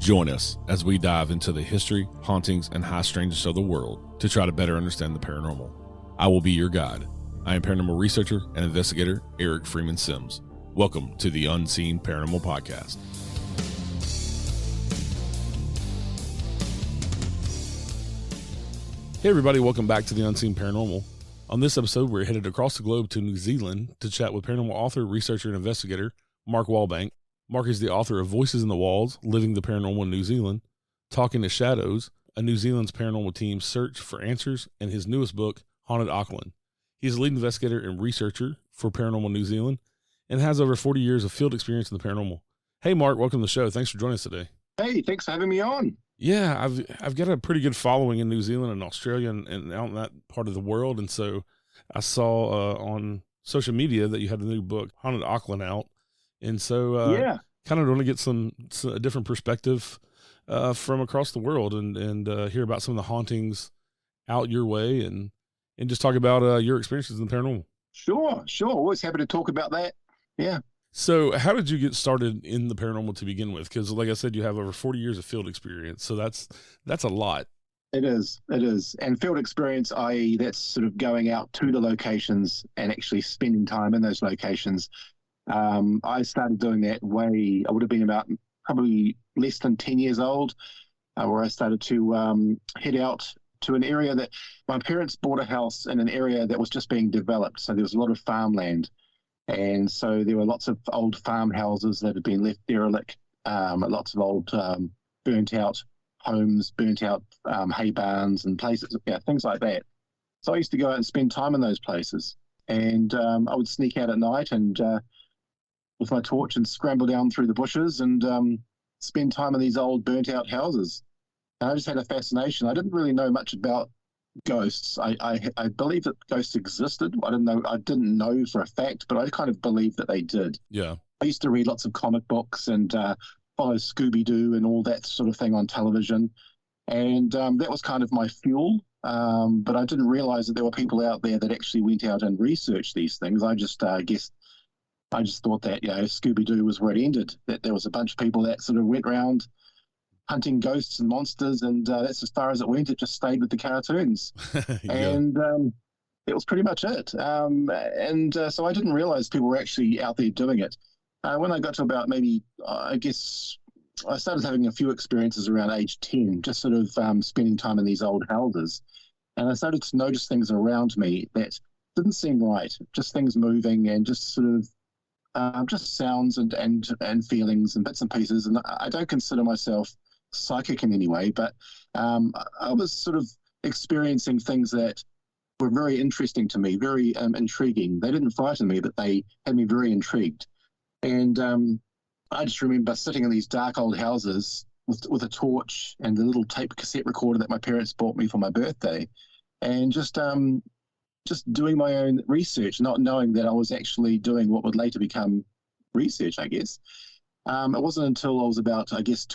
Join us as we dive into the history, hauntings, and high strangeness of the world to try to better understand the paranormal. I will be your guide. I am paranormal researcher and investigator Eric Freeman-Sims. Welcome to the Unseen Paranormal Podcast. Hey everybody, welcome back to the Unseen Paranormal. On this episode, we're headed across the globe to New Zealand to chat with paranormal author, researcher, and investigator Mark Wallbank. Mark is the author of Voices in the Walls, Living the Paranormal in New Zealand, Talking to Shadows, a New Zealand's paranormal team's search for answers, and his newest book, Haunted Auckland. He's a lead investigator and researcher for Paranormal New Zealand and has over 40 years of field experience in the paranormal. Hey, Mark, welcome to the show. Thanks for joining us today. Hey, thanks for having me on. Yeah, I've got a pretty good following in New Zealand and Australia and out in that part of the world. And so I saw on social media that you had a new book, Haunted Auckland, out. And so kind of want to get a different perspective from across the world and hear about some of the hauntings out your way and just talk about your experiences in the paranormal. Sure. Always happy to talk about that. Yeah. So how did you get started in the paranormal to begin with? Because like I said, you have over 40 years of field experience. So that's a lot. It is. And field experience, i.e. that's sort of going out to the locations and actually spending time in those locations. I started doing that I would have been about probably less than 10 years old, where I started to head out to an area that my parents bought a house in an area that was just being developed. So there was a lot of farmland. And so there were lots of old farmhouses that had been left derelict, lots of old burnt out homes, burnt out hay barns and places, things like that. So I used to go out and spend time in those places. And I would sneak out at night and with my torch and scramble down through the bushes and spend time in these old burnt out houses. And I just had a fascination. I didn't really know much about ghosts. I believe that ghosts existed. I didn't know for a fact, but I kind of believed that they did. Yeah. I used to read lots of comic books and follow Scooby-Doo and all that sort of thing on television. And that was kind of my fuel. But I didn't realize that there were people out there that actually went out and researched these things. I just thought that, Scooby-Doo was where it ended, that there was a bunch of people that sort of went around hunting ghosts and monsters, and that's as far as it went. It just stayed with the cartoons. And that was pretty much it. So I didn't realize people were actually out there doing it. When I got to about maybe, I guess, I started having a few experiences around age 10, just sort of spending time in these old houses. And I started to notice things around me that didn't seem right, just things moving and just sort of just sounds and feelings and bits and pieces. And I don't consider myself psychic in any way, but I was sort of experiencing things that were very interesting to me, very intriguing. They didn't frighten me, but they had me very intrigued. And I just remember sitting in these dark old houses with a torch and the little tape cassette recorder that my parents bought me for my birthday, and just doing my own research, not knowing that I was actually doing what would later become research, I guess. It wasn't until I was about, I guess,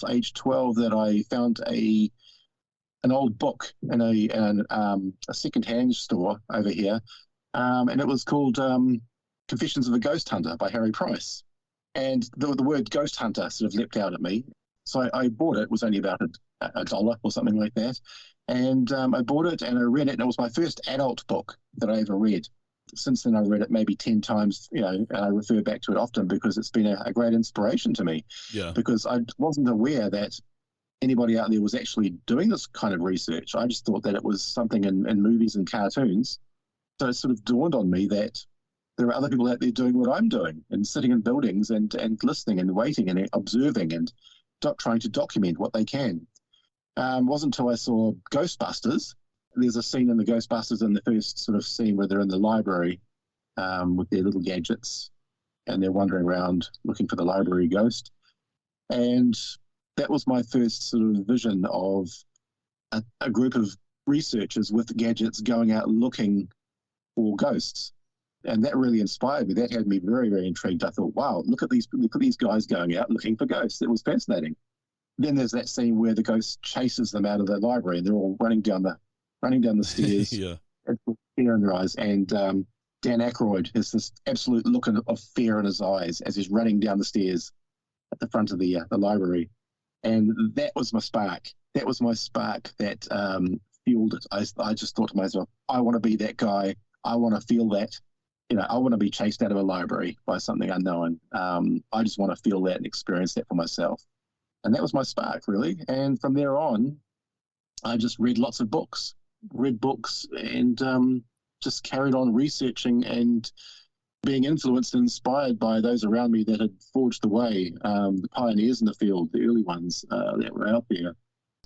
age 12, that I found an old book in a second-hand store over here, and it was called Confessions of a Ghost Hunter by Harry Price. And the word ghost hunter sort of leapt out at me. So I bought it. It was only about $1 or something like that. And I bought it and I read it, and it was my first adult book that I ever read. Since then, I've read it maybe 10 times, and I refer back to it often because it's been a great inspiration to me. Yeah. Because I wasn't aware that anybody out there was actually doing this kind of research. I just thought that it was something in movies and cartoons. So it sort of dawned on me that there are other people out there doing what I'm doing and sitting in buildings and listening and waiting and observing and trying to document what they can. Wasn't until I saw Ghostbusters. There's a scene in the Ghostbusters in the first sort of scene where they're in the library with their little gadgets and they're wandering around looking for the library ghost. And that was my first sort of vision of a group of researchers with gadgets going out looking for ghosts. And that really inspired me. That had me very, very intrigued. I thought, wow, look at these guys going out looking for ghosts. It was fascinating. Then there's that scene where the ghost chases them out of the library and they're all running down the stairs. Yeah. Fear in their eyes. And Dan Aykroyd has this absolute look of fear in his eyes as he's running down the stairs at the front of the library. And that was my spark. That was my spark that fueled it. I just thought to myself, I want to be that guy. I want to feel that. I want to be chased out of a library by something unknown. I just want to feel that and experience that for myself. And that was my spark, really. And from there on, I just read lots of books, and just carried on researching and being influenced and inspired by those around me that had forged the way, the pioneers in the field, the early ones that were out there.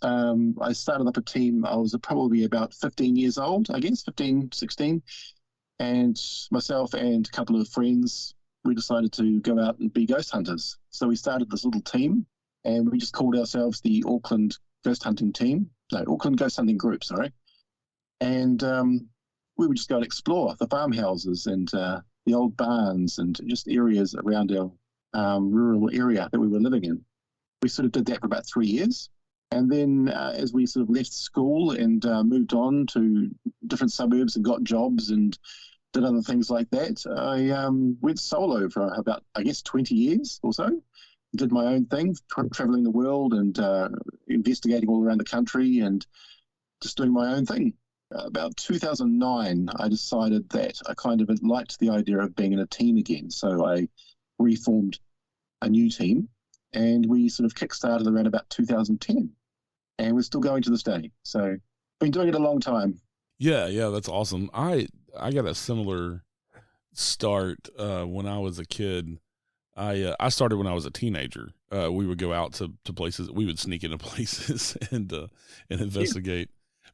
I started up a team. I was probably about 15 years old, I guess, 15, 16. And myself and a couple of friends, we decided to go out and be ghost hunters. So we started this little team, and we just called ourselves the Auckland Ghost Hunting Team. No, Auckland Ghost Hunting Group, sorry. And we would just go and explore the farmhouses and the old barns and just areas around our rural area that we were living in. We sort of did that for about 3 years. And then as we sort of left school and moved on to different suburbs and got jobs and did other things like that, I went solo for about, I guess, 20 years or so. Did my own thing, traveling the world and investigating all around the country and just doing my own thing. About 2009, I decided that I kind of liked the idea of being in a team again. So I reformed a new team, and we sort of kickstarted around about 2010. And we're still going to this day. So been doing it a long time. Yeah, that's awesome. I got a similar start when I was a kid. I started when I was a teenager. We would go out to places. We would sneak into places and investigate.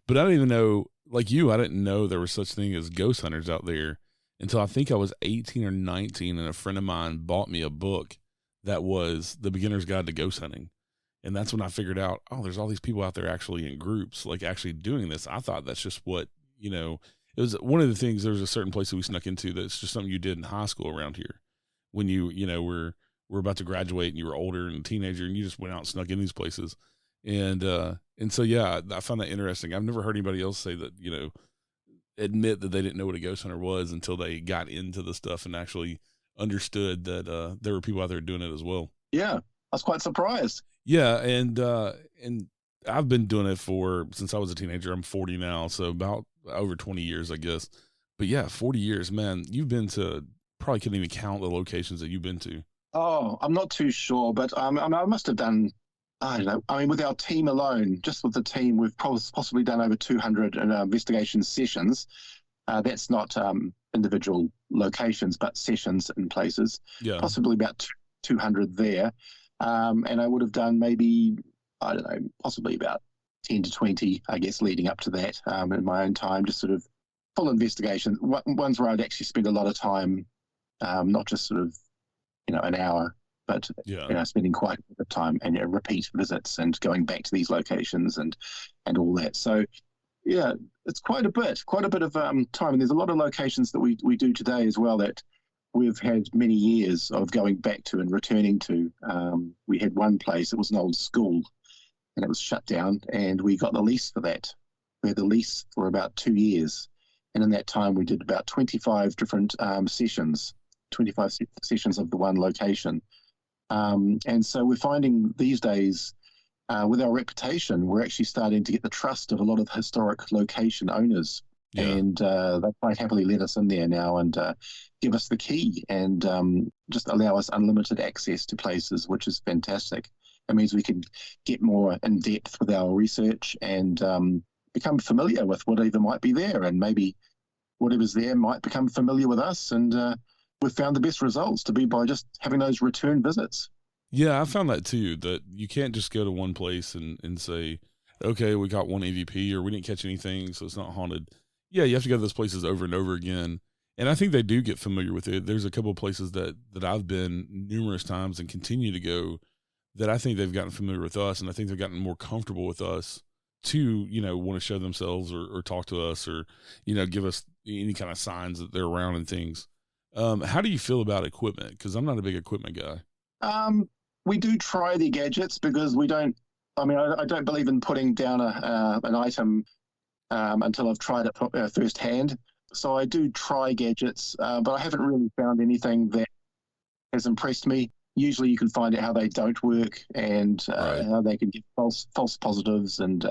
But I didn't even know, like you, I didn't know there was such thing as ghost hunters out there until I think I was 18 or 19, and a friend of mine bought me a book that was The Beginner's Guide to Ghost Hunting. And that's when I figured out, there's all these people out there actually in groups, like actually doing this. I thought that's just what, it was one of the things. There was a certain place that we snuck into that's just something you did in high school around here when you were about to graduate and you were older and a teenager, and you just went out and snuck in these places. And so, yeah, I found that interesting. I've never heard anybody else say that, admit that they didn't know what a ghost hunter was until they got into the stuff and actually understood that there were people out there doing it as well. Yeah, I was quite surprised. Yeah, and I've been doing it since I was a teenager. I'm 40 now, so about over 20 years, I guess. But yeah, 40 years, man. You've been to, probably couldn't even count the locations that you've been to. Oh, I'm not too sure, but I must have done, I don't know. I mean, with our team alone, just with the team, we've possibly done over 200 investigation sessions. That's not individual locations, but sessions in places. Yeah. Possibly about 200 there. And I would have done maybe, I don't know, possibly about 10 to 20, I guess, leading up to that in my own time, just sort of full investigation. Ones where I'd actually spend a lot of time, not just sort of, an hour, but, spending quite a bit of time and repeat visits and going back to these locations and all that. So, yeah, it's quite a bit of time. And there's a lot of locations that we do today as well that we've had many years of going back to and returning to. We had one place, it was an old school, and it was shut down, and we got the lease for that. We had the lease for about 2 years. And in that time, we did about 25 different sessions, 25 sessions of the one location. And so we're finding these days, with our reputation, we're actually starting to get the trust of a lot of historic location owners. Yeah. And they quite happily let us in there now and give us the key and just allow us unlimited access to places, which is fantastic. It means we can get more in depth with our research and become familiar with whatever might be there, and maybe whatever's there might become familiar with us. And we've found the best results to be by just having those return visits. Yeah, I found that too, that you can't just go to one place and say, okay, we got one EVP or we didn't catch anything, so it's not haunted. Yeah, you have to go to those places over and over again. And I think they do get familiar with it. There's a couple of places that I've been numerous times and continue to go that I think they've gotten familiar with us, and I think they've gotten more comfortable with us to, want to show themselves or talk to us or, give us any kind of signs that they're around and things. How do you feel about equipment? Because I'm not a big equipment guy. We do try the gadgets because I don't believe in putting down an item until I've tried it firsthand. So I do try gadgets, but I haven't really found anything that has impressed me. usually you can find out how they don't work and Right. how they can get false positives. And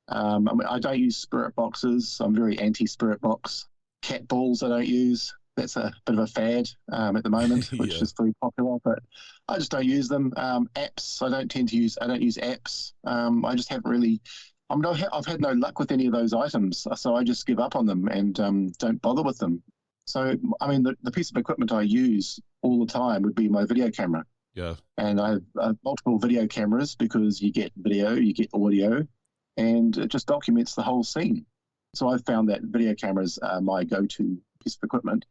I mean, I don't use spirit boxes. I'm very anti-spirit box. Cat balls I don't use. That's a bit of a fad at the moment, which Yeah. is very popular, but I just don't use them. Apps, I don't use apps. I just haven't really, I've had no luck with any of those items, so I just give up on them and don't bother with them. So, I mean, the piece of equipment I use all the time would be my video camera. Yeah. And I have multiple video cameras because you get video, you get audio, and it just documents the whole scene. So I've found that video cameras are my go-to piece of equipment.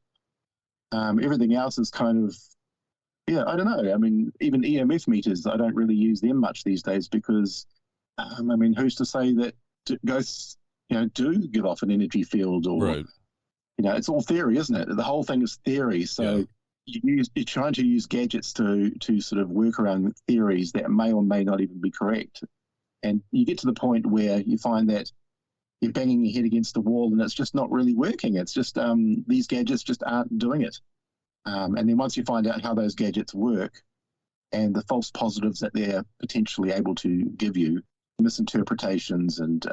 Everything else is kind of, yeah, I don't know. I mean, even EMF meters, I don't really use them much these days because, I mean, who's to say that ghosts, do give off an energy field or, Right. It's all theory, isn't it? The whole thing is theory. So you're trying to use gadgets to sort of work around theories that may or may not even be correct. And you get to the point where you find that you're banging your head against the wall and it's just not really working. It's just these gadgets just aren't doing it. And then once you find out how those gadgets work and the false positives that they're potentially able to give you, misinterpretations and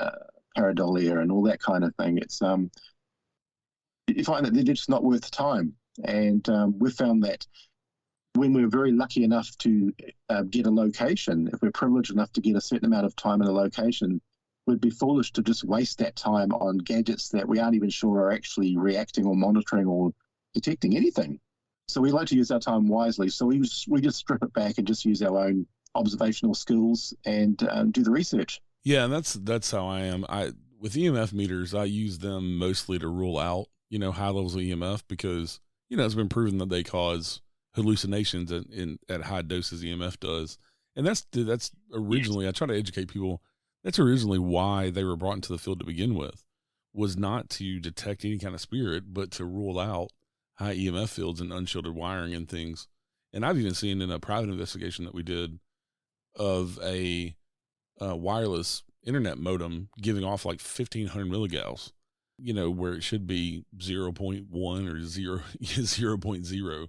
pareidolia and all that kind of thing, it's you find that they're just not worth the time. And we've found that when we're very lucky enough to get a location, if we're privileged enough to get a certain amount of time in a location, we'd be foolish to just waste that time on gadgets that we aren't even sure are actually reacting or monitoring or detecting anything. So we like to use our time wisely. So we just strip it back and just use our own observational skills and do the research. Yeah, and that's how I am. With EMF meters, I use them mostly to rule out, high levels of EMF because, it's been proven that they cause hallucinations at high doses EMF does. And that's originally, I try to educate people, that's originally why they were brought into the field to begin with, was not to detect any kind of spirit, but to rule out high EMF fields and unshielded wiring and things. And I've even seen in a private investigation that we did of a wireless internet modem giving off like 1,500 milligauss, where it should be 0.1 or 0.0.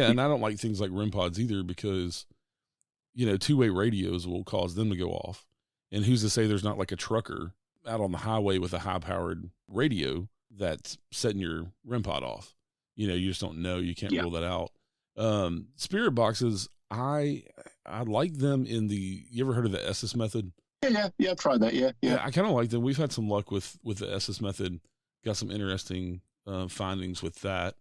And I don't like things like REM pods either because, two-way radios will cause them to go off. And who's to say there's not like a trucker out on the highway with a high-powered radio that's setting your REM pod off? You just don't know. You can't rule that out. Spirit boxes, I like them you ever heard of the Estes method? Yeah, I've tried that. Yeah. I kind of like them. We've had some luck with the Estes method. Got some interesting findings with that.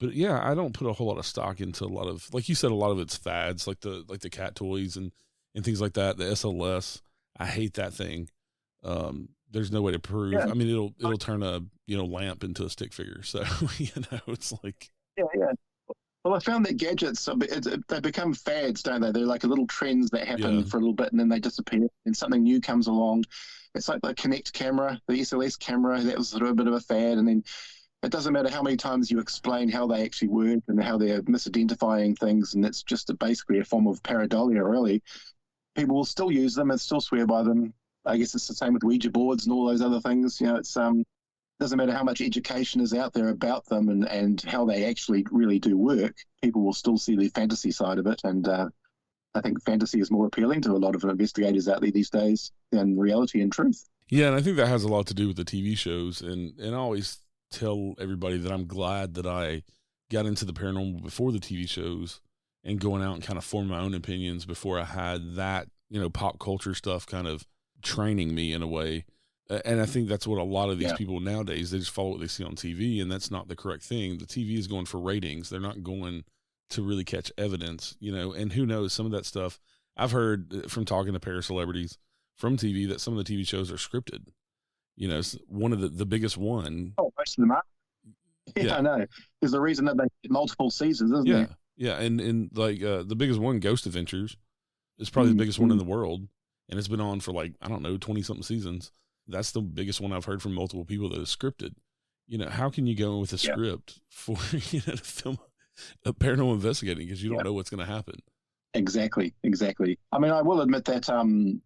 But yeah, I don't put a whole lot of stock into a lot of, like you said, a lot of it's fads, like the cat toys and things like that. The SLS, I hate that thing. There's no way to prove. Yeah. I mean, it'll turn a lamp into a stick figure. So it's like yeah. Well, I found that gadgets, they become fads, don't they? They're like little trends that happen for a little bit and then they disappear and something new comes along. It's like the Kinect camera, the SLS camera, that was sort of a bit of a fad. And then it doesn't matter how many times you explain how they actually work and how they're misidentifying things. And it's just basically a form of pareidolia, really. People will still use them and still swear by them. I guess it's the same with Ouija boards and all those other things. It's doesn't matter how much education is out there about them and how they actually really do work, people will still see the fantasy side of it. And I think fantasy is more appealing to a lot of investigators out there these days than reality and truth. Yeah, and I think that has a lot to do with the TV shows. And I always tell everybody that I'm glad that I got into the paranormal before the TV shows and going out and kind of forming my own opinions before I had that, pop culture stuff kind of training me in a way. And I think that's what a lot of these people nowadays, they just follow what they see on TV, and that's not the correct thing. The TV is going for ratings. They're not going to really catch evidence, and who knows, some of that stuff. I've heard from talking to para-celebrities from TV that some of the TV shows are scripted. One of the biggest one. Oh, most of them are. Yeah, I know. There's a reason that they get multiple seasons, isn't there? Yeah, and like the biggest one, Ghost Adventures, is probably the biggest one in the world, and it's been on for 20-something seasons. That's the biggest one I've heard from multiple people that is scripted. How can you go in with a script for to film a paranormal investigating because you don't know what's going to happen? Exactly. I mean, I will admit that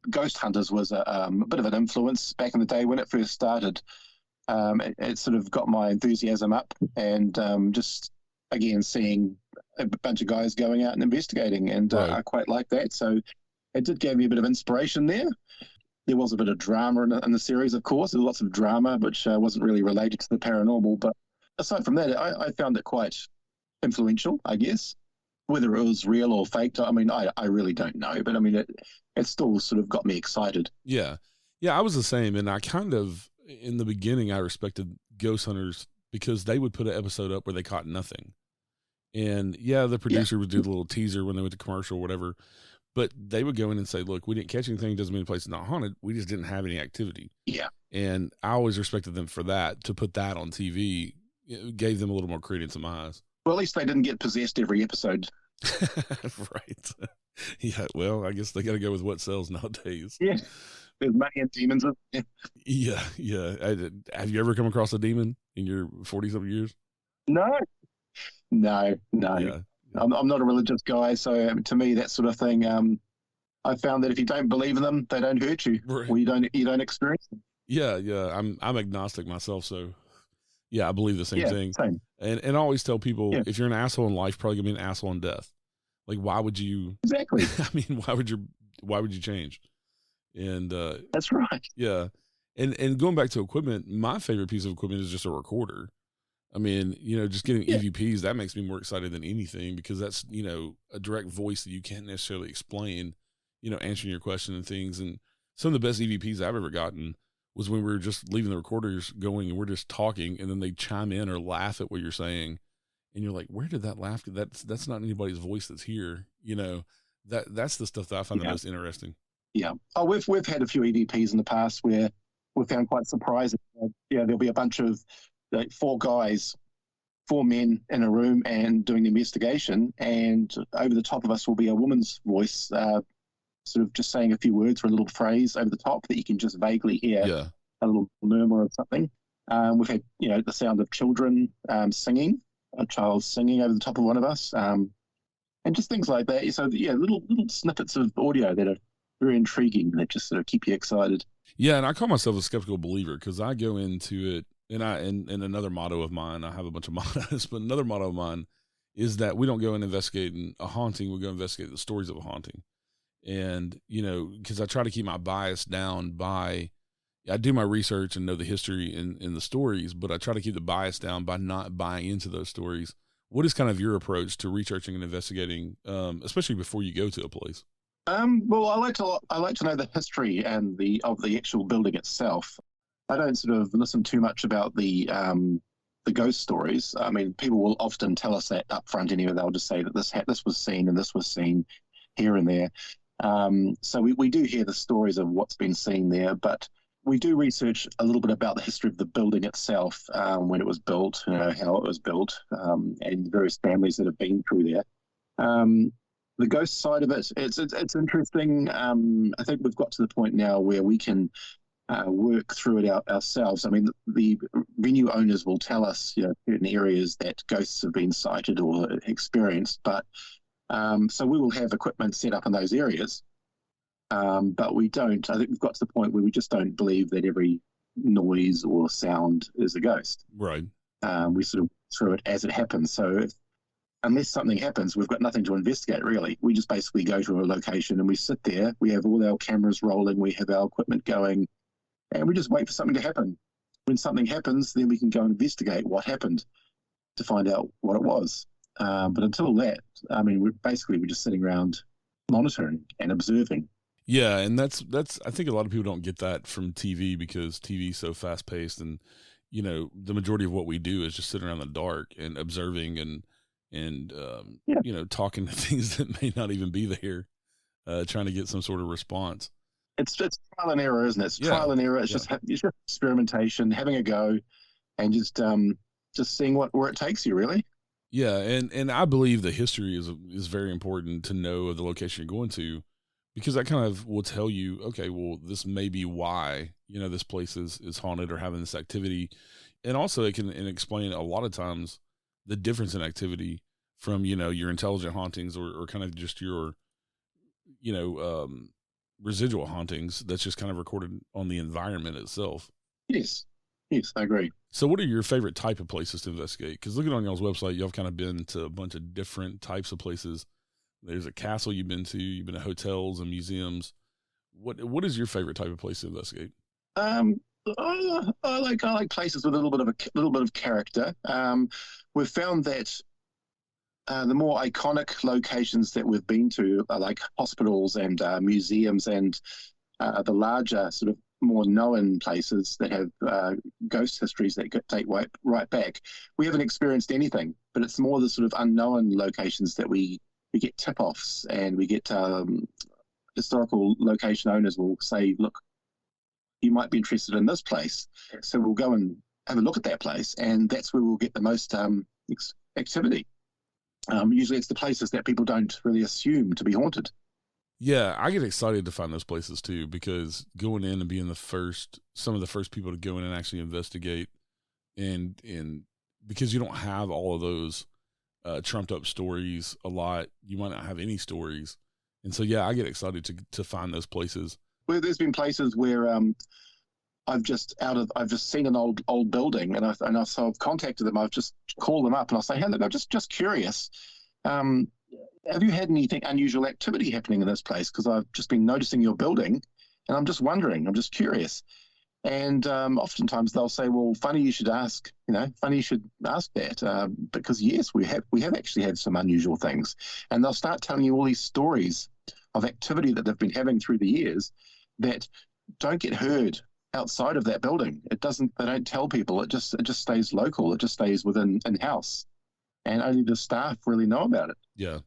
Ghost Hunters was a bit of an influence back in the day when it first started. It sort of got my enthusiasm up, and just again seeing a bunch of guys going out and investigating, and Right. I quite like that. So it did give me a bit of inspiration there. There was a bit of drama in the series, of course. There was lots of drama, which wasn't really related to the paranormal. But aside from that, I found it quite influential, I guess. Whether it was real or faked, I mean, I really don't know. But I mean, it still sort of got me excited. Yeah. Yeah, I was the same. And I kind of, in the beginning, I respected ghost hunters because they would put an episode up where they caught nothing. And yeah, the producer would do the little teaser when they went to commercial or whatever. But they would go in and say, look, we didn't catch anything. Doesn't mean the place is not haunted. We just didn't have any activity. Yeah. And I always respected them for that. To put that on TV, it gave them a little more credence in my eyes. Well, at least they didn't get possessed every episode. Right. Yeah. Well, I guess they got to go with what sells nowadays. Yeah. There's money and demons. Yeah. Yeah. Have you ever come across a demon in your 40-something years? No. Yeah. I'm not a religious guy, so to me, that sort of thing, I found that if you don't believe in them, they don't hurt you, Right. or you don't experience them. Yeah. I'm agnostic myself, so yeah, I believe the same thing. Same. And I always tell people, if you're an asshole in life, probably gonna be an asshole in death. Like, why would you? Exactly. I mean, why would you change? And that's right. Yeah, and going back to equipment, my favorite piece of equipment is just a recorder. I mean, just getting EVPs, that makes me more excited than anything because that's, a direct voice that you can't necessarily explain, answering your question and things. And some of the best EVPs I've ever gotten was when we were just leaving the recorders going and we're just talking and then they chime in or laugh at what you're saying. And you're like, where did that laugh? That's not anybody's voice that's here. That's the stuff that I find the most interesting. Yeah. Oh, we've had a few EVPs in the past where we found quite surprising. There'll be a bunch of four men in a room and doing the investigation, and over the top of us will be a woman's voice, sort of just saying a few words or a little phrase over the top that you can just vaguely hear, a little murmur of something. We've had, the sound of children singing, a child singing over the top of one of us, and just things like that. So, little snippets of audio that are very intriguing that just sort of keep you excited. Yeah, and I call myself a skeptical believer because I go into it, and another motto of mine, I have a bunch of mottos, but another motto of mine is that we don't go and investigate a haunting, we go investigate the stories of a haunting. And, because I try to keep my bias down I do my research and know the history in the stories, but I try to keep the bias down by not buying into those stories. What is kind of your approach to researching and investigating, especially before you go to a place? Well, I like to know the history and of the actual building itself. I don't sort of listen too much about the ghost stories. I mean, people will often tell us that up front anyway. They'll just say that this was seen and this was seen here and there. So we do hear the stories of what's been seen there, but we do research a little bit about the history of the building itself, when it was built, how it was built, and various families that have been through there. The ghost side of it, it's interesting. I think we've got to the point now where we can work through it ourselves. I mean, the venue owners will tell us, certain areas that ghosts have been sighted or experienced, but so we will have equipment set up in those areas, but we don't. I think we've got to the point where we just don't believe that every noise or sound is a ghost. Right. We sort of through it as it happens. So unless something happens, we've got nothing to investigate, really. We just basically go to a location and we sit there. We have all our cameras rolling. We have our equipment going, and we just wait for something to happen. When something happens, then we can go and investigate what happened to find out what it was. But until that, I mean, we're just sitting around monitoring and observing. Yeah, and that's I think a lot of people don't get that from TV because TV is so fast paced, and the majority of what we do is just sitting around in the dark and observing and talking to things that may not even be there, trying to get some sort of response. It's trial and error, isn't it? It's trial and error. It's just experimentation, having a go, and just seeing where it takes you, really. Yeah, and I believe the history is very important to know of the location you're going to, because that kind of will tell you, okay, well, this may be why this place is haunted or having this activity, and also it can explain a lot of times the difference in activity from your intelligent hauntings or kind of just your residual hauntings that's just kind of recorded on the environment itself. Yes. Yes, I agree. So what are your favorite type of places to investigate? Because looking on y'all's website, y'all have kind of been to a bunch of different types of places. There's a castle you've been to hotels and museums. What is your favorite type of place to investigate? Um, I like places with a little bit of character. We've found that the more iconic locations that we've been to are like hospitals and museums, and the larger sort of more known places that have ghost histories that date right back. We haven't experienced anything, but it's more the sort of unknown locations that we get tip-offs, and we get historical location owners will say, look, you might be interested in this place. So we'll go and have a look at that place, and that's where we'll get the most activity. Usually it's the places that people don't really assume to be haunted. Yeah, I get excited to find those places too, because going in and being some of the first people to go in and actually investigate, and because you don't have all of those trumped up stories a lot, you might not have any stories, and so yeah, I get excited to find those places. Well, there's been places where I've just seen an old building, and I've contacted them. I've just called them up and I'll say, hey, look, I'm just curious. Have you had anything unusual activity happening in this place? Because I've just been noticing your building, and I'm just wondering. I'm just curious. And oftentimes they'll say, well, funny you should ask. Funny you should ask that, because yes, we have actually had some unusual things, and they'll start telling you all these stories of activity that they've been having through the years that don't get heard outside of that building. They don't tell people. It just stays local. It just stays within in-house, and only the staff really know about it. Yeah.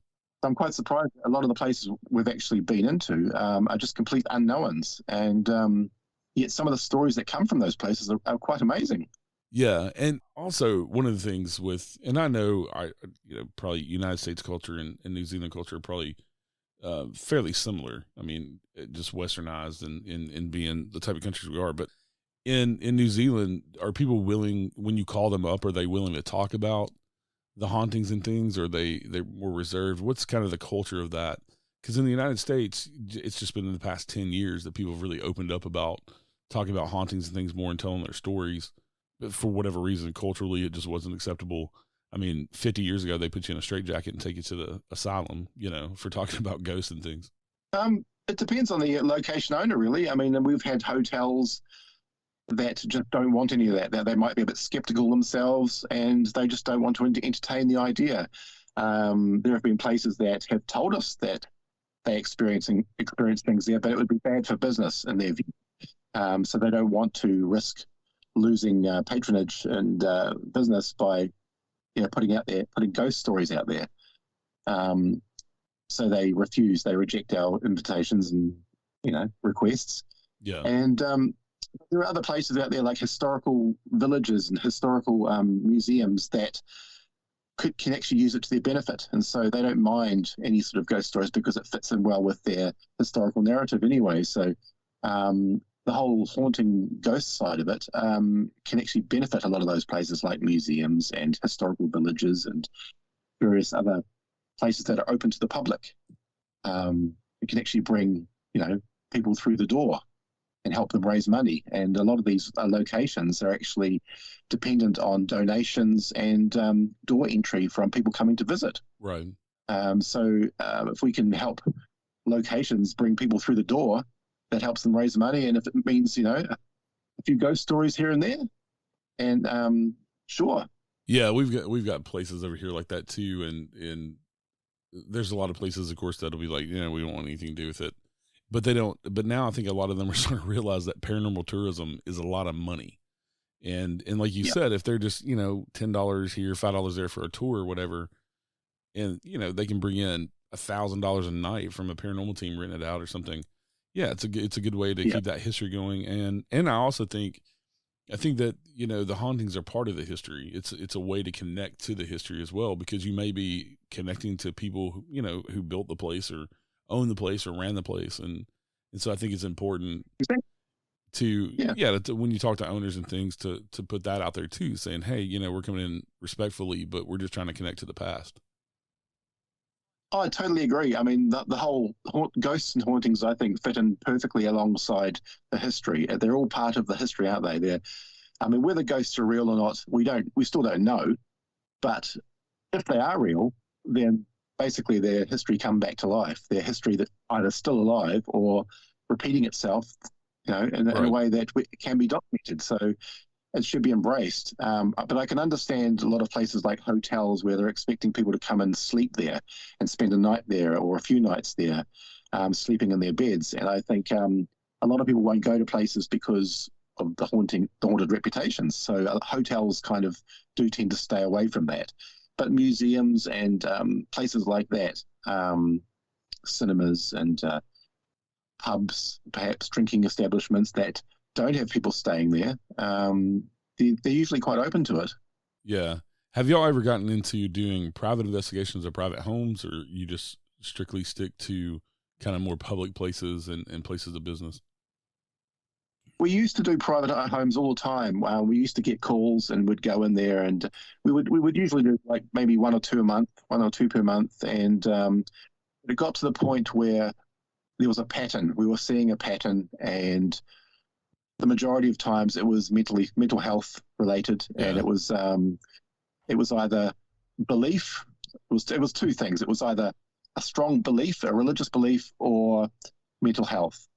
So I'm quite surprised. A lot of the places we've actually been into are just complete unknowns, and yet some of the stories that come from those places are quite amazing. Yeah, and also one of the things and I know probably United States culture and New Zealand culture are probably fairly similar. I mean, just westernized and being the type of countries we are. But in New Zealand, are people willing, when you call them up, are they willing to talk about the hauntings and things, or they're more reserved? What's kind of the culture of that? Because in the United States, it's just been in the past 10 years that people have really opened up about talking about hauntings and things more and telling their stories. But for whatever reason, culturally, it just wasn't acceptable. I mean, 50 years ago, they put you in a straitjacket and take you to the asylum, for talking about ghosts and things. It depends on the location owner, really. I mean, we've had hotels that just don't want any of that. They might be a bit skeptical themselves, and they just don't want to entertain the idea. There have been places that have told us that they experience things there, but it would be bad for business in their view. So they don't want to risk losing patronage and business by putting ghost stories out there. So they reject our invitations and requests. Yeah. And there are other places out there like historical villages and historical museums that can actually use it to their benefit, and so they don't mind any sort of ghost stories because it fits in well with their historical narrative anyway. So the whole haunting ghost side of it can actually benefit a lot of those places like museums and historical villages and various other places that are open to the public. It can actually bring people through the door and help them raise money. And a lot of these locations are actually dependent on donations and door entry from people coming to visit. Right. So if we can help locations bring people through the door, that helps them raise money. And if it means, a few ghost stories here and there, and sure. Yeah, we've got places over here like that too. And there's a lot of places, of course, that'll be like, we don't want anything to do with it. But they don't. But now I think a lot of them are starting to realize that paranormal tourism is a lot of money, and like you said, if they're just $10 here, $5 there for a tour or whatever, and they can bring in $1,000 a night from a paranormal team renting it out or something. Yeah, it's a good way to keep that history going, and I also think that the hauntings are part of the history. It's a way to connect to the history as well, because you may be connecting to people who built the place or own the place or ran the place, and so I think it's important to when you talk to owners and things to put that out there too, saying, hey, we're coming in respectfully, but we're just trying to connect to the past. Oh, I totally agree. I mean, the whole ghosts and hauntings, I think, fit in perfectly alongside the history. They're all part of the history, aren't they? I mean, whether ghosts are real or not, we still don't know. But if they are real, then basically their history come back to life. Their history that either still alive or repeating itself, in a way that can be documented. So it should be embraced. But I can understand a lot of places like hotels where they're expecting people to come and sleep there and spend a night there or a few nights there, sleeping in their beds. And I think a lot of people won't go to places because of the haunted reputations. So hotels kind of do tend to stay away from that. But museums and places like that, cinemas and pubs, perhaps drinking establishments that don't have people staying there, they're usually quite open to it. Yeah. Have y'all ever gotten into doing private investigations of private homes, or you just strictly stick to kind of more public places and places of business? We used to do private homes all the time. We used to get calls and would go in there, and we would usually do like maybe one or two per month. And it got to the point where there was a pattern. We were seeing a pattern, and the majority of times it was mental health related, and it was either belief. It was two things. It was either a strong belief, a religious belief, or mental health.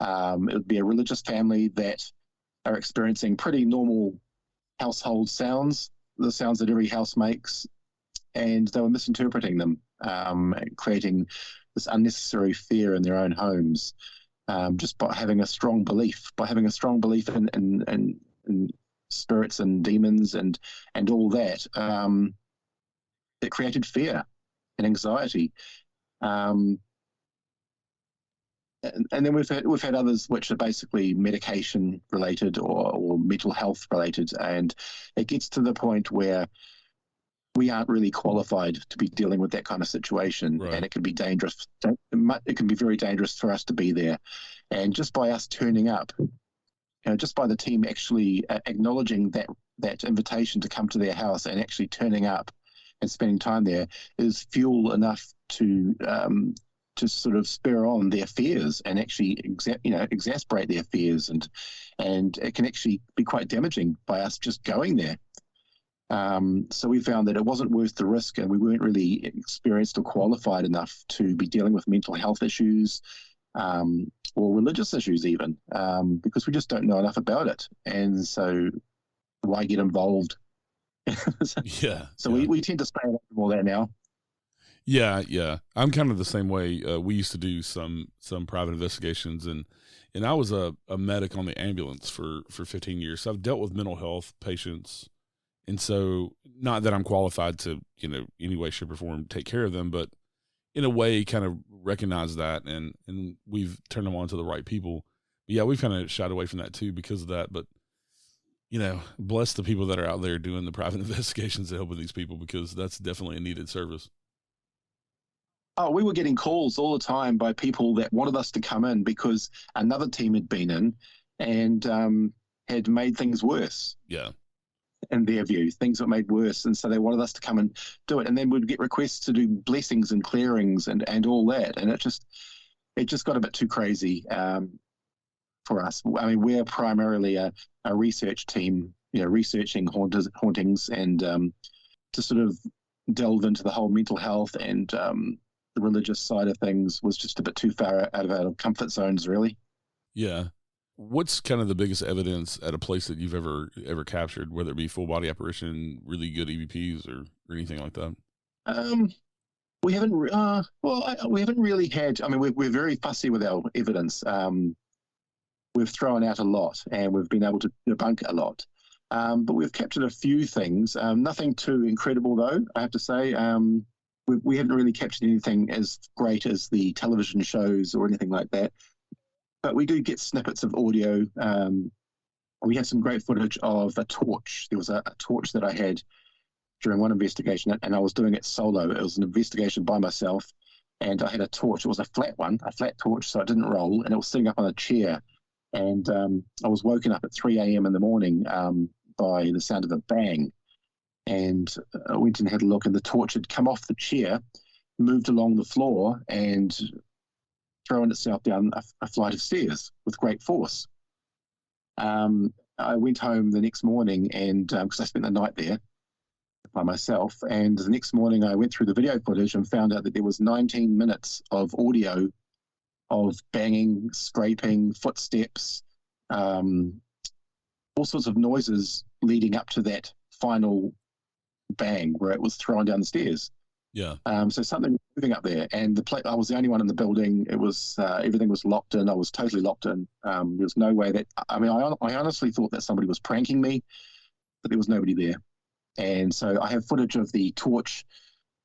It would be a religious family that are experiencing pretty normal household sounds, the sounds that every house makes, and they were misinterpreting them, creating this unnecessary fear in their own homes, just by having a strong belief, in spirits and demons and all that. It created fear and anxiety. And then we've had others which are basically medication related or mental health related, and it gets to the point where we aren't really qualified to be dealing with that kind of situation, and it can be dangerous. It can be very dangerous for us to be there, and just by us turning up, just by the team actually acknowledging that invitation to come to their house and actually turning up and spending time there is fuel enough to sort of spur on their fears and actually exasperate their fears, and it can actually be quite damaging by us just going there. So we found that it wasn't worth the risk, and we weren't really experienced or qualified enough to be dealing with mental health issues or religious issues even, because we just don't know enough about it. And so why get involved? So we tend to stay away from all that now. Yeah. I'm kind of the same way. We used to do some private investigations, and I was a medic on the ambulance for 15 years. So I've dealt with mental health patients. And so not that I'm qualified to, any way, shape or form take care of them, but in a way kind of recognize that, and we've turned them on to the right people. But yeah, we've kind of shied away from that too because of that. But, bless the people that are out there doing the private investigations to help with these people, because that's definitely a needed service. Oh, we were getting calls all the time by people that wanted us to come in because another team had been in and had made things worse. Yeah. In their view, things were made worse. And so they wanted us to come and do it. And then we'd get requests to do blessings and clearings and all that. And it just got a bit too crazy for us. I mean, we're primarily a research team, researching hauntings and to sort of delve into the whole mental health and the religious side of things was just a bit too far out of our comfort zones, really. Yeah. What's kind of the biggest evidence at a place that you've ever captured, whether it be full body apparition, really good EVPs, or anything like that? We haven't. We haven't really had. I mean, we're very fussy with our evidence. We've thrown out a lot, and we've been able to debunk a lot. But we've captured a few things. Nothing too incredible, though, I have to say. We haven't really captured anything as great as the television shows or anything like that. But we do get snippets of audio. We had some great footage of a torch. There was a torch that I had during one investigation, and I was doing it solo. It was an investigation by myself, and I had a torch. It was a flat torch, so it didn't roll, and it was sitting up on a chair. And I was woken up at 3 a.m. in the morning by the sound of a bang. And I went and had a look, and the torch had come off the chair, moved along the floor, and thrown itself down a flight of stairs with great force. I went home the next morning, and because I spent the night there by myself, and the next morning I went through the video footage and found out that there was 19 minutes of audio of banging, scraping, footsteps, all sorts of noises leading up to that final bang where it was thrown down the stairs. Yeah. So something was moving up there, and I was the only one in the building. It was everything was locked in. I was totally locked in. There was no way that I honestly thought that somebody was pranking me, but there was nobody there. And so I have footage of the torch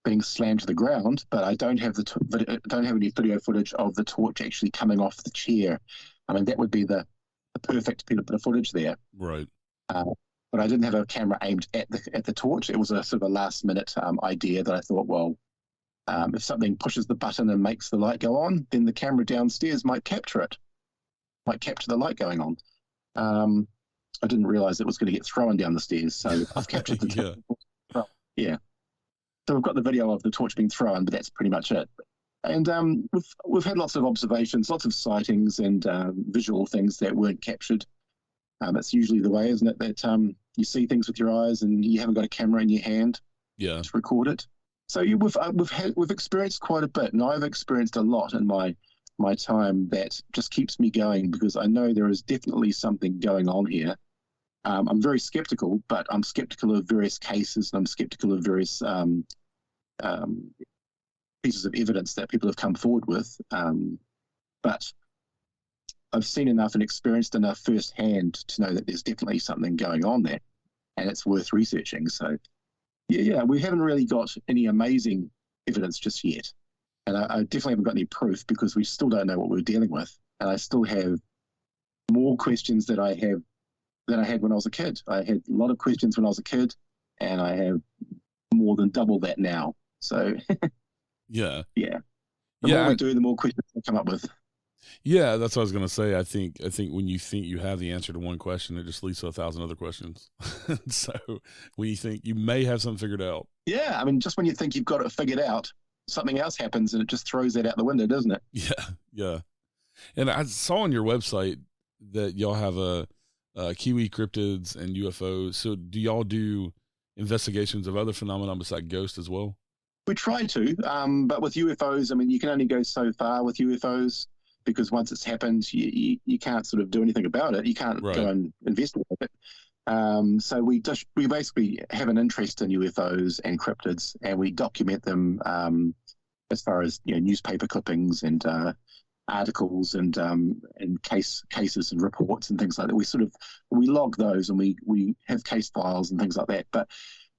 being slammed to the ground, but I don't have don't have any video footage of the torch actually coming off the chair. I mean, that would be the perfect bit of footage there. Right. But I didn't have a camera aimed at the torch. It was a sort of a last minute idea that I thought, well, if something pushes the button and makes the light go on, then the camera downstairs might capture it, might capture the light going on. I didn't realize it was going to get thrown down the stairs, so I've captured the torch. Yeah. So we've got the video of the torch being thrown, but that's pretty much it. And we've had lots of observations, lots of sightings, and visual things that weren't captured. That's usually the way, isn't it? That you see things with your eyes, and you haven't got a camera in your hand to record it. So we've experienced quite a bit, and I've experienced a lot in my time that just keeps me going, because I know there is definitely something going on here. I'm very skeptical, but I'm skeptical of various cases, and I'm skeptical of various pieces of evidence that people have come forward with. But I've seen enough and experienced enough firsthand to know that there's definitely something going on there, and it's worth researching. So, yeah, we haven't really got any amazing evidence just yet. And I definitely haven't got any proof, because we still don't know what we're dealing with. And I still have more questions than I had when I was a kid. I had a lot of questions when I was a kid, and I have more than double that now. So, yeah. The more we do, the more questions I come up with. Yeah, that's what I was going to say. I think when you think you have the answer to one question, it just leads to 1,000 other questions. So when you think you may have something figured out. Yeah, I mean, just when you think you've got it figured out, something else happens, and it just throws that out the window, doesn't it? Yeah. And I saw on your website that y'all have a Kiwi cryptids and UFOs. So do y'all do investigations of other phenomena besides ghosts as well? We try to, but with UFOs, I mean, you can only go so far with UFOs, because once it's happened, you can't sort of do anything about it. You can't go and investigate it. So we basically have an interest in UFOs and cryptids, and we document them as far as newspaper clippings and articles and cases and reports and things like that. We log those, and we have case files and things like that. But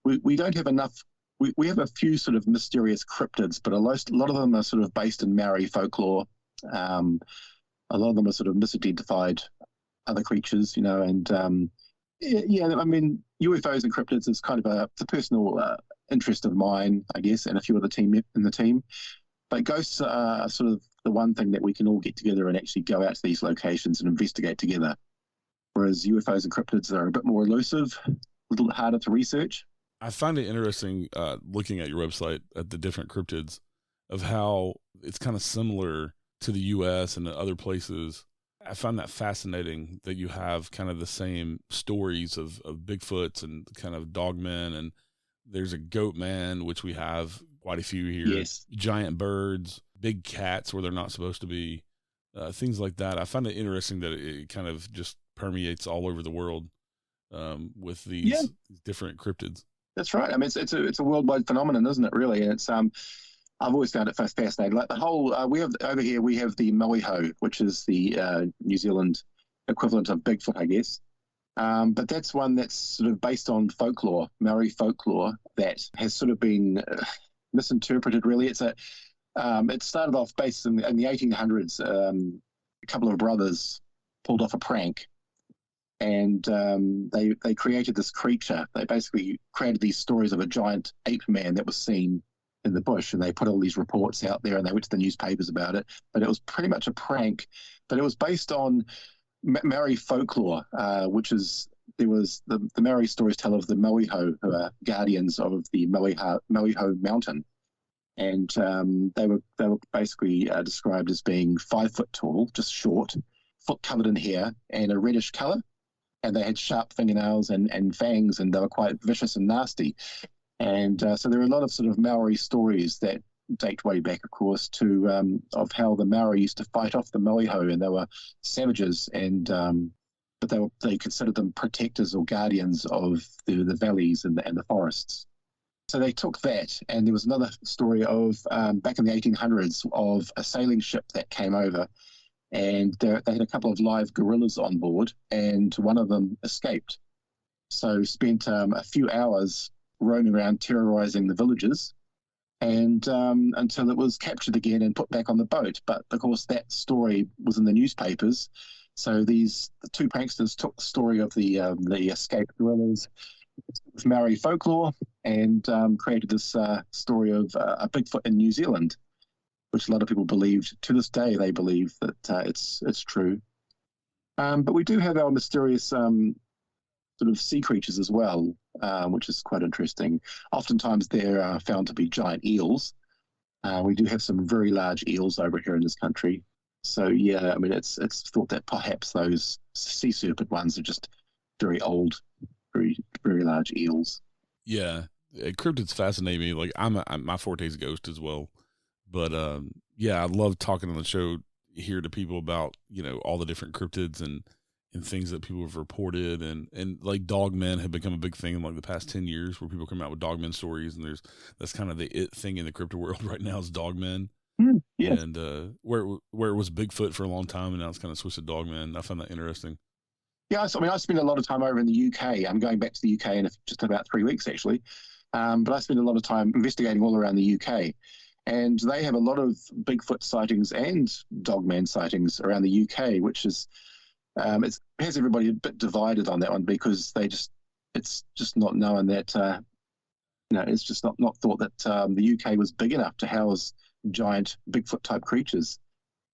we don't have enough. We have a few sort of mysterious cryptids, but a lot of them are sort of based in Maori folklore. A lot of them are sort of misidentified other creatures, and I mean, UFOs and cryptids is kind of a personal interest of mine, I guess, and a few other team in the team. But ghosts are sort of the one thing that we can all get together and actually go out to these locations and investigate together. Whereas UFOs and cryptids are a bit more elusive, a little harder to research. I find it interesting looking at your website at the different cryptids, of how it's kind of similar to the U.S. and other places. I find that fascinating that you have kind of the same stories of Bigfoots and kind of dogmen, and there's a goat man, which we have quite a few here. Yes. Giant birds, big cats where they're not supposed to be, things like that. I find it interesting that it kind of just permeates all over the world with these different cryptids. That's right. I mean, it's a worldwide phenomenon, isn't it? Really, and it's I've always found it fascinating. Like the whole, we have over here, we have the Moeho, which is the New Zealand equivalent of Bigfoot, I guess. But that's one that's sort of based on folklore, Maori folklore, that has sort of been misinterpreted. Really, it started off based in the 1800s. A couple of brothers pulled off a prank, and they created this creature. They basically created these stories of a giant ape man that was seen in the bush, and they put all these reports out there, and they went to the newspapers about it. But it was pretty much a prank. But it was based on Maori folklore, which is there was the Maori stories tell of the Moeho, who are guardians of the Moeho mountain, and they were basically described as being 5 foot tall, just short, foot covered in hair, and a reddish color. and they had sharp fingernails and fangs, and they were quite vicious and nasty. And so there are a lot of sort of Maori stories that date way back, of course, to of how the Maori used to fight off the moiho, and they were savages, and but they considered them protectors or guardians of the valleys and the forests. So they took that, and there was another story of back in the 1800s of a sailing ship that came over, and they had a couple of live gorillas on board, and one of them escaped. So spent a few hours roaming around terrorizing the villagers, and until it was captured again and put back on the boat. But of course, that story was in the newspapers. So the two pranksters took the story of the escaped gorillas with Maori folklore and created this story of a Bigfoot in New Zealand, which a lot of people believed. To this day, they believe that it's true. But we do have our mysterious sort of sea creatures as well, which is quite interesting. Oftentimes they're found to be giant eels. We do have some very large eels over here in this country. So yeah, I mean, it's thought that perhaps those sea serpent ones are just very old, very, very large eels. Yeah, cryptids fascinate me. Like my forte is ghost as well. But yeah, I love talking on the show here to people about, you know, all the different cryptids and things that people have reported, and like dogmen have become a big thing in like the past 10 years, where people come out with dogmen stories, and that's kind of the it thing in the crypto world right now is dogmen. Yeah. And where it was Bigfoot for a long time, and now it's kind of switched to dogmen. I find that interesting. Yeah, I mean, I spent a lot of time over in the UK. I'm going back to the UK in just about 3 weeks, actually. But I spent a lot of time investigating all around the UK. And they have a lot of Bigfoot sightings and dogman sightings around the UK, which is, it has everybody a bit divided on that one, because it's just not known that, it's just not thought that the UK was big enough to house giant Bigfoot type creatures.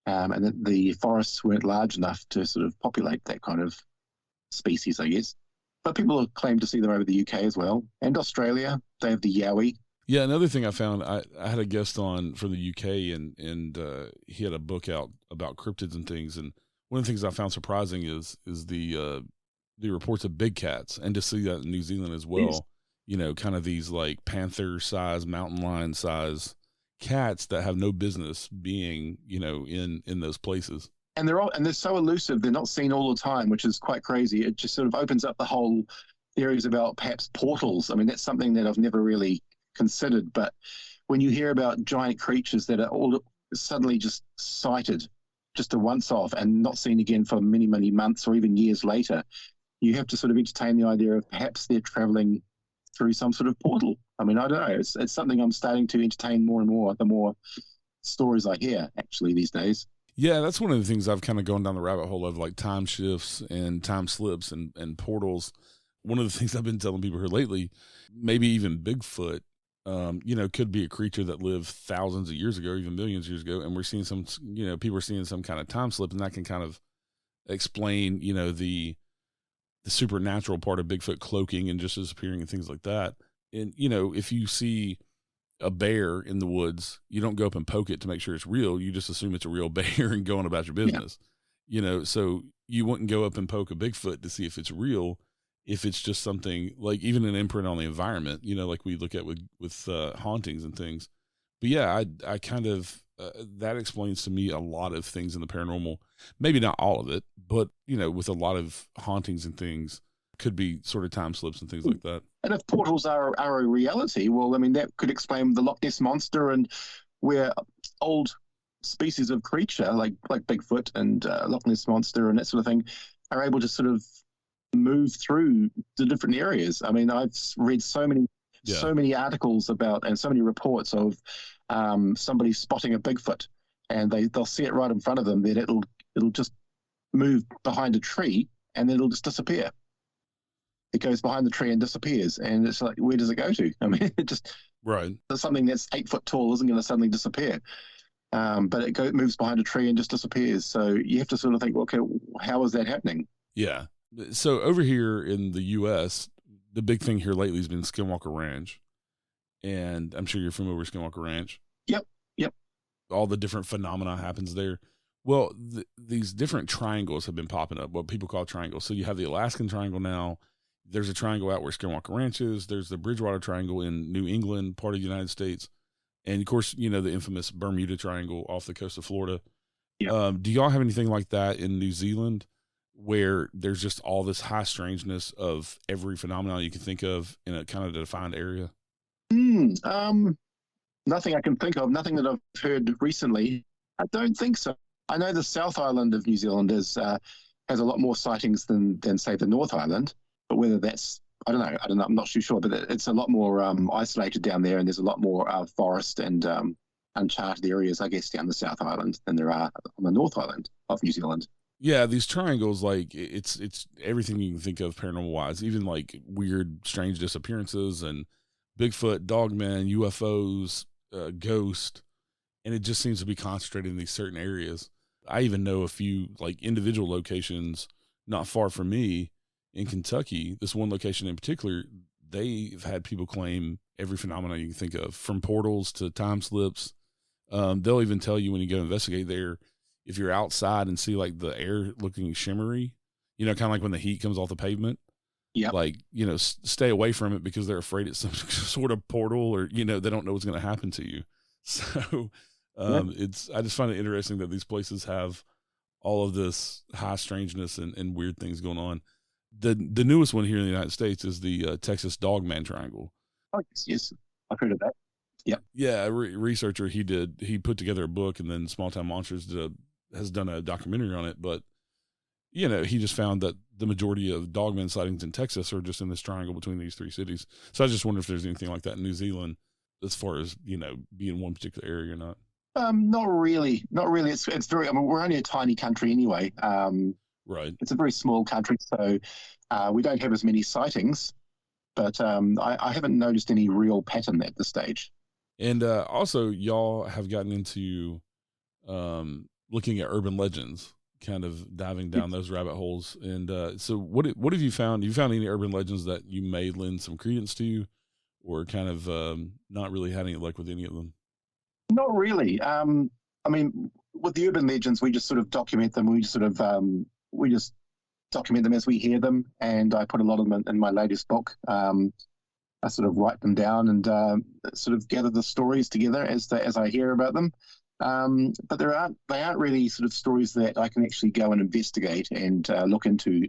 And that the forests weren't large enough to sort of populate that kind of species, I guess. But people claim to see them over the UK as well. And Australia, they have the yowie. Yeah, another thing I found, I had a guest on from the UK, and he had a book out about cryptids and things. And one of the things I found surprising is the reports of big cats, and to see that in New Zealand as well. Yes. You know, kind of these like panther size, mountain lion size cats that have no business being, you know, in those places. And they're so elusive. They're not seen all the time, which is quite crazy. It just sort of opens up the whole theories about perhaps portals. I mean, that's something that I've never really considered. But when you hear about giant creatures that are all suddenly just sighted, just a once off, and not seen again for many, many months or even years later, you have to sort of entertain the idea of perhaps they're traveling through some sort of portal. I mean, I don't know. It's something I'm starting to entertain more and more the more stories I hear, actually, these days. Yeah, that's one of the things I've kind of gone down the rabbit hole of, like time shifts and time slips and portals. One of the things I've been telling people here lately, maybe even Bigfoot, could be a creature that lived thousands of years ago, even millions of years ago. And we're seeing people are seeing some kind of time slip, and that can kind of explain, the supernatural part of Bigfoot cloaking and just disappearing and things like that. And, if you see a bear in the woods, you don't go up and poke it to make sure it's real. You just assume it's a real bear and go on about your business. Yeah. So you wouldn't go up and poke a Bigfoot to see if it's real, if it's just something like even an imprint on the environment, like we look at with hauntings and things. But yeah, I kind of, that explains to me a lot of things in the paranormal, maybe not all of it, but with a lot of hauntings and things, could be sort of time slips and things like that. And if portals are a reality, well, I mean, that could explain the Loch Ness Monster, and where old species of creature like Bigfoot and Loch Ness Monster and that sort of thing are able to sort of move through the different areas. I mean, I've read so many articles about and so many reports of somebody spotting a Bigfoot, and they'll see it right in front of them. Then it'll just move behind a tree, and then it'll just disappear. It goes behind the tree and disappears, and it's like, where does it go to? I mean, it just right. Something that's 8 foot tall isn't going to suddenly disappear, but it moves behind a tree and just disappears. So you have to sort of think, okay, how is that happening? Yeah. So over here in the U.S., the big thing here lately has been Skinwalker Ranch, and I'm sure you're familiar with Skinwalker Ranch. Yep. All the different phenomena happens there. Well, these different triangles have been popping up, what people call triangles. So you have the Alaskan Triangle now. There's a triangle out where Skinwalker Ranch is. There's the Bridgewater Triangle in New England, part of the United States. And, of course, the infamous Bermuda Triangle off the coast of Florida. Yeah. Do y'all have anything like that in New Zealand where there's just all this high strangeness of every phenomenon you can think of in a kind of defined area? Nothing I can think of, nothing that I've heard recently. I don't think so. I know the South Island of New Zealand has a lot more sightings than say the North Island, but whether that's, I don't know, I'm not too sure, but it's a lot more isolated down there, and there's a lot more forest and uncharted areas, I guess, down the South Island than there are on the North Island of New Zealand. Yeah, these triangles, like it's everything you can think of paranormal wise, even like weird, strange disappearances and Bigfoot, dogmen, UFOs, ghost, and it just seems to be concentrated in these certain areas. I even know a few like individual locations not far from me in Kentucky. This one location in particular, they've had people claim every phenomenon you can think of, from portals to time slips. They'll even tell you when you go investigate there, if you're outside and see like the air looking shimmery, kind of like when the heat comes off the pavement. Yeah. Like, stay away from it because they're afraid it's some sort of portal, or, they don't know what's going to happen to you. So, I just find it interesting that these places have all of this high strangeness and weird things going on. The newest one here in the United States is the Texas Dogman Triangle. Oh, yes. I've heard of that. Yeah. Yeah. A researcher, he put together a book, and then Small Town Monsters has done a documentary on it. But, he just found that the majority of dogman sightings in Texas are just in this triangle between these three cities. So I just wonder if there's anything like that in New Zealand as far as, be in one particular area or not. Not really. It's very, we're only a tiny country anyway. Right. It's a very small country, so we don't have as many sightings, but I haven't noticed any real pattern at this stage. And also, y'all have gotten into looking at urban legends, kind of diving down those rabbit holes. And so what have you found? Have you found any urban legends that you may lend some credence to, or kind of not really had any luck with any of them? Not really. With the urban legends, we just sort of document them. We just document them as we hear them, and I put a lot of them in my latest book. I sort of write them down and sort of gather the stories together as I hear about them. But they aren't really sort of stories that I can actually go and investigate and look into.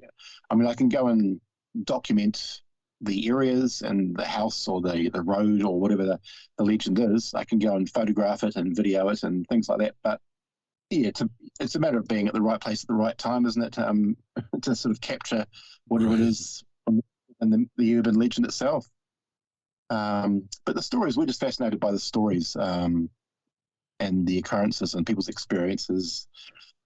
I can go and document the areas and the house or the road or whatever the legend is. I can go and photograph it and video it and things like that. But yeah, it's a matter of being at the right place at the right time, isn't it? To sort of capture whatever it is in the urban legend itself. But the stories, we're just fascinated by the stories and the occurrences and people's experiences.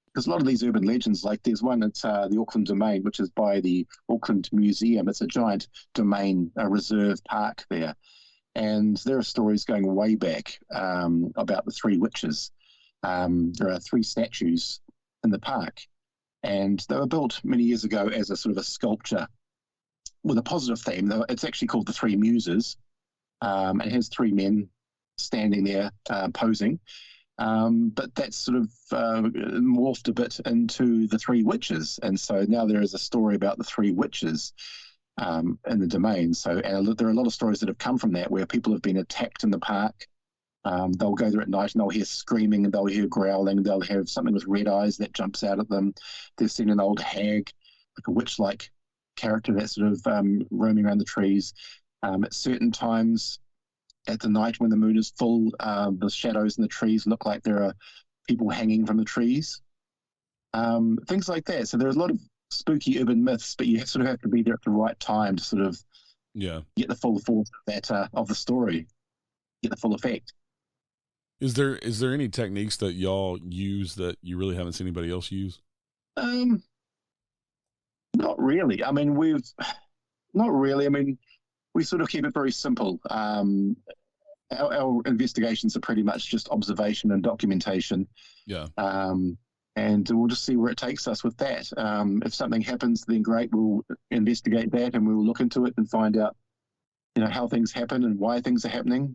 Because a lot of these urban legends, like there's one at the Auckland Domain, which is by the Auckland Museum. It's a giant domain, a reserve park there. And there are stories going way back about the three witches. There are three statues in the park, and they were built many years ago as a sort of a sculpture with a positive theme. It's actually called the Three Muses. It has three men standing there posing. But that's sort of morphed a bit into the three witches. And so now there is a story about the three witches in the domain. So and there are a lot of stories that have come from that, where people have been attacked in the park. They'll go there at night and they'll hear screaming and they'll hear growling. They'll have something with red eyes that jumps out at them. They've seen an old hag, like a witch-like character that's sort of roaming around the trees. At certain times at the night when the moon is full, the shadows in the trees look like there are people hanging from the trees. Things like that. So there's a lot of spooky urban myths, but you sort of have to be there at the right time to sort of get the full force of the story, get the full effect. Is there any techniques that y'all use that you really haven't seen anybody else use? Not really. Not really. We sort of keep it very simple. Our investigations are pretty much just observation and documentation. Yeah. And we'll just see where it takes us with that. If something happens, then great. We'll investigate that and we'll look into it and find out, how things happen and why things are happening.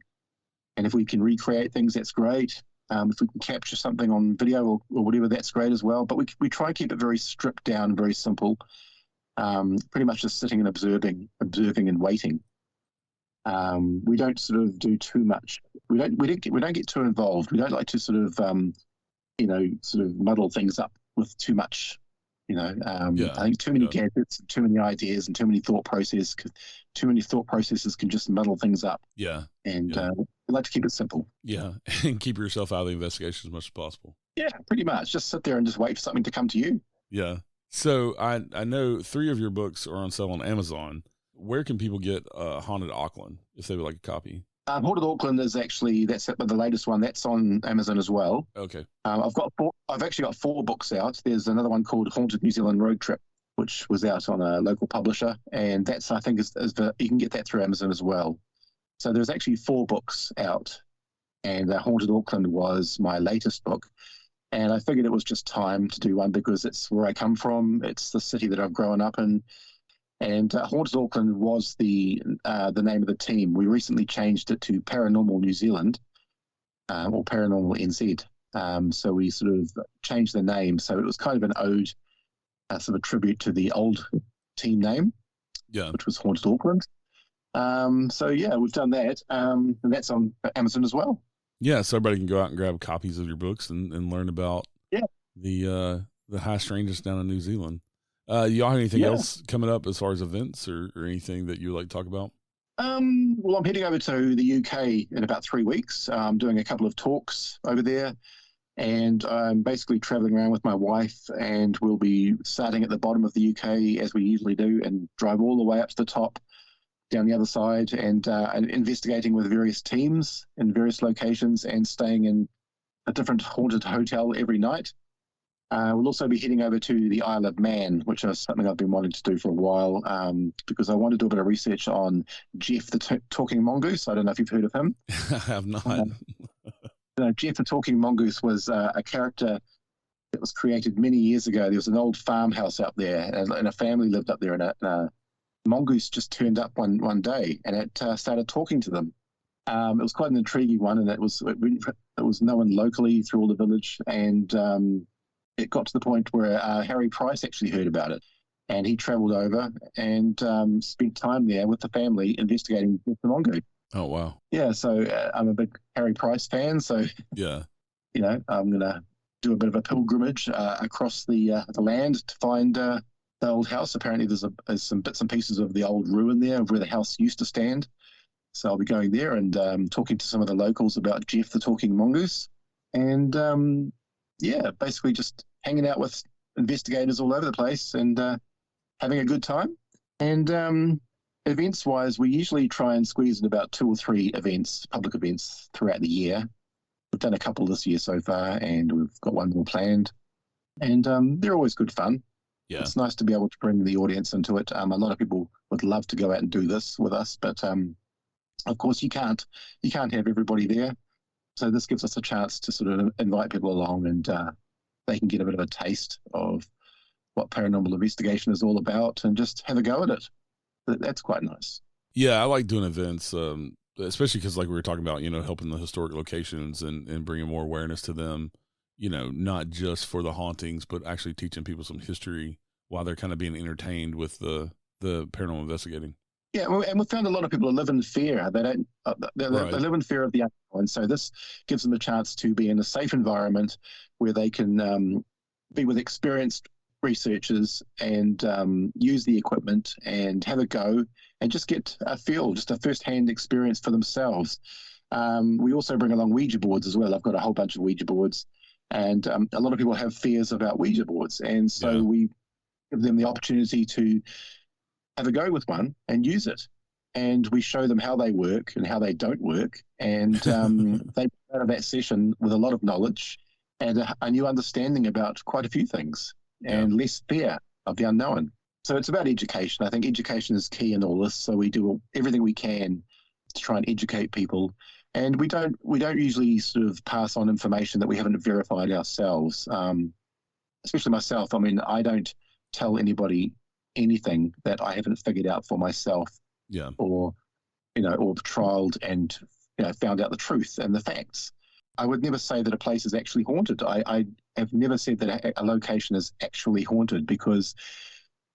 And if we can recreate things, that's great. If we can capture something on video or whatever, that's great as well. But we try and keep it very stripped down, very simple. Pretty much just sitting and observing and waiting. We don't sort of do too much. We don't get too involved. We don't like to sort of muddle things up with too much. I think too many gadgets, too many ideas, and too many thought processes can just muddle things up. Yeah. And we like to keep it simple. Yeah. And keep yourself out of the investigation as much as possible. Yeah, pretty much. Just sit there and just wait for something to come to you. Yeah. So I know 3 of your books are on sale on Amazon. Where can people get Haunted Auckland if they would like a copy? Haunted Auckland is that's the latest one. That's on Amazon as well. Okay. I've actually got 4 books out. There's another one called Haunted New Zealand Road Trip, which was out on a local publisher, and that's, I think, you can get that through Amazon as well. So there's actually 4 books out, and Haunted Auckland was my latest book. And I figured it was just time to do one because it's where I come from. It's the city that I've grown up in. And Haunted Auckland was the name of the team. We recently changed it to Paranormal New Zealand or Paranormal NZ. So we sort of changed the name. So it was kind of an ode, sort of a tribute to the old team name, which was Haunted Auckland. So yeah, we've done that, and that's on Amazon as well. Yeah, so everybody can go out and grab copies of your books and learn about the high strangeness down in New Zealand. Y'all have anything else coming up as far as events or anything that you would like to talk about? Well, I'm heading over to the UK in about 3 weeks. I'm doing a couple of talks over there, and I'm basically traveling around with my wife, and we'll be starting at the bottom of the UK as we usually do and drive all the way up to the top, down the other side, and investigating with various teams in various locations and staying in a different haunted hotel every night. We'll also be heading over to the Isle of Man, which is something I've been wanting to do for a while, because I want to do a bit of research on Jeff the Talking Mongoose. I don't know if you've heard of him. I have not. Jeff the Talking Mongoose was a character that was created many years ago. There was an old farmhouse up there, and a family lived up there, and a mongoose just turned up one day, and it started talking to them. It was quite an intriguing one, and it was known locally through all the village, and it got to the point where Harry Price actually heard about it, and he travelled over and spent time there with the family investigating the mongoose. Oh, wow. Yeah, so I'm a big Harry Price fan, so yeah, I'm going to do a bit of a pilgrimage across the land to find the old house. Apparently there's some bits and pieces of the old ruin there of where the house used to stand. So I'll be going there and talking to some of the locals about Jeff the Talking Mongoose, and basically just hanging out with investigators all over the place and having a good time. And events-wise, we usually try and squeeze in about 2 or 3 events, public events, throughout the year. We've done a couple this year so far, and we've got one more planned. And they're always good fun. Yeah. It's nice to be able to bring the audience into it. A lot of people would love to go out and do this with us, but of course you can't have everybody there. So this gives us a chance to sort of invite people along, and they can get a bit of a taste of what paranormal investigation is all about and just have a go at it. That's quite nice. Yeah, I like doing events, especially because like we were talking about, helping the historic locations and bringing more awareness to them, not just for the hauntings, but actually teaching people some history while they're kind of being entertained with the paranormal investigating. Yeah, and we've found a lot of people live in fear. They don't. They live in fear of the unknown, and so this gives them a chance to be in a safe environment where they can be with experienced researchers and use the equipment and have a go and just get a feel, just a first-hand experience for themselves. We also bring along Ouija boards as well. I've got a whole bunch of Ouija boards, and a lot of people have fears about Ouija boards, and so we give them the opportunity to have a go with one and use it. And we show them how they work and how they don't work. And they come out of that session with a lot of knowledge and a new understanding about quite a few things and less fear of the unknown. So it's about education. I think education is key in all this. So we do everything we can to try and educate people. And we don't usually sort of pass on information that we haven't verified ourselves. Especially myself. I mean, I don't tell anybody anything that I haven't figured out for myself, or trialed and found out the truth and the facts. I would never say that a place is actually haunted. I have never said that a location is actually haunted because,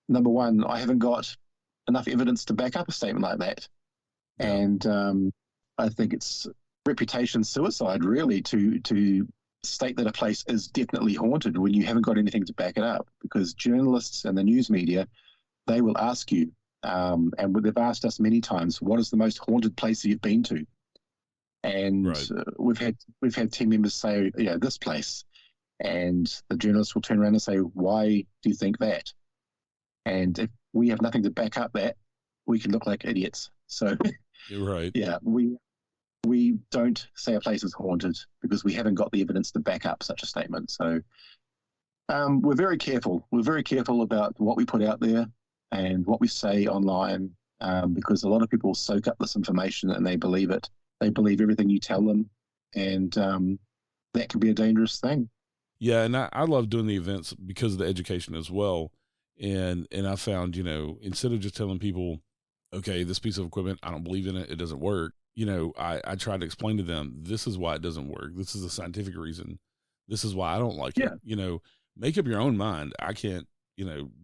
number one, I haven't got enough evidence to back up a statement like that. Yeah. And I think it's reputation suicide, really, to state that a place is definitely haunted when you haven't got anything to back it up, because journalists and the news media, they will ask you, and they've asked us many times, what is the most haunted place that you've been to? And Right. we've had team members say, yeah, this place. And the journalists will turn around and say, why do you think that? And if we have nothing to back up that, we can look like idiots. So, You're right. yeah, we don't say a place is haunted because we haven't got the evidence to back up such a statement. So we're very careful. We're very careful about what we put out there and what we say online, because a lot of people soak up this information and they believe it. They believe everything you tell them, and that can be a dangerous thing. Yeah, and I love doing the events because of the education as well. And I found, instead of just telling people, okay, this piece of equipment, I don't believe in it, it doesn't work. I try to explain to them, this is why it doesn't work. This is a scientific reason. This is why I don't like it. Make up your own mind. I can't,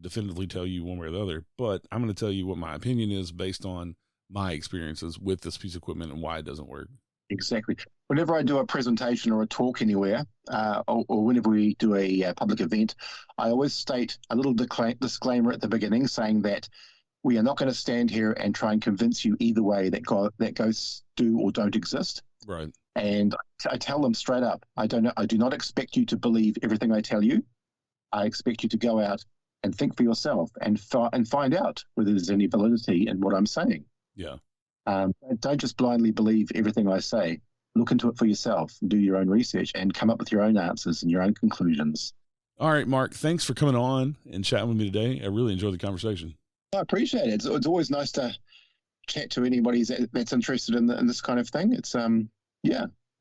definitively tell you one way or the other, but I'm going to tell you what my opinion is based on my experiences with this piece of equipment and why it doesn't work. Exactly. Whenever I do a presentation or a talk anywhere, or whenever we do a public event, I always state a little disclaimer at the beginning saying that we are not going to stand here and try and convince you either way that ghosts do or don't exist. Right. And I tell them straight up, I do not expect you to believe everything I tell you. I expect you to go out and think for yourself and find out whether there's any validity in what I'm saying. Yeah. Don't just blindly believe everything I say. Look into it for yourself, do your own research, and come up with your own answers and your own conclusions. All right, Mark, thanks for coming on and chatting with me today. I really enjoyed the conversation. I appreciate it. It's always nice to chat to anybody that's interested in this kind of thing. It's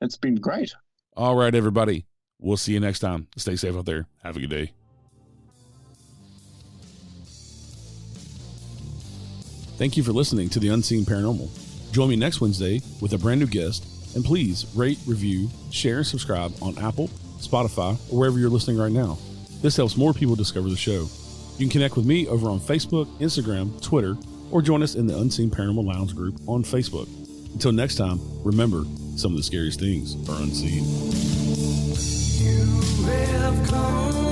it's been great. All right, everybody. We'll see you next time. Stay safe out there. Have a good day. Thank you for listening to The Unseen Paranormal. Join me next Wednesday with a brand new guest, and please rate, review, share, and subscribe on Apple, Spotify, or wherever you're listening right now. This helps more people discover the show. You can connect with me over on Facebook, Instagram, Twitter, or join us in the Unseen Paranormal Lounge group on Facebook. Until next time, remember, some of the scariest things are unseen. You have come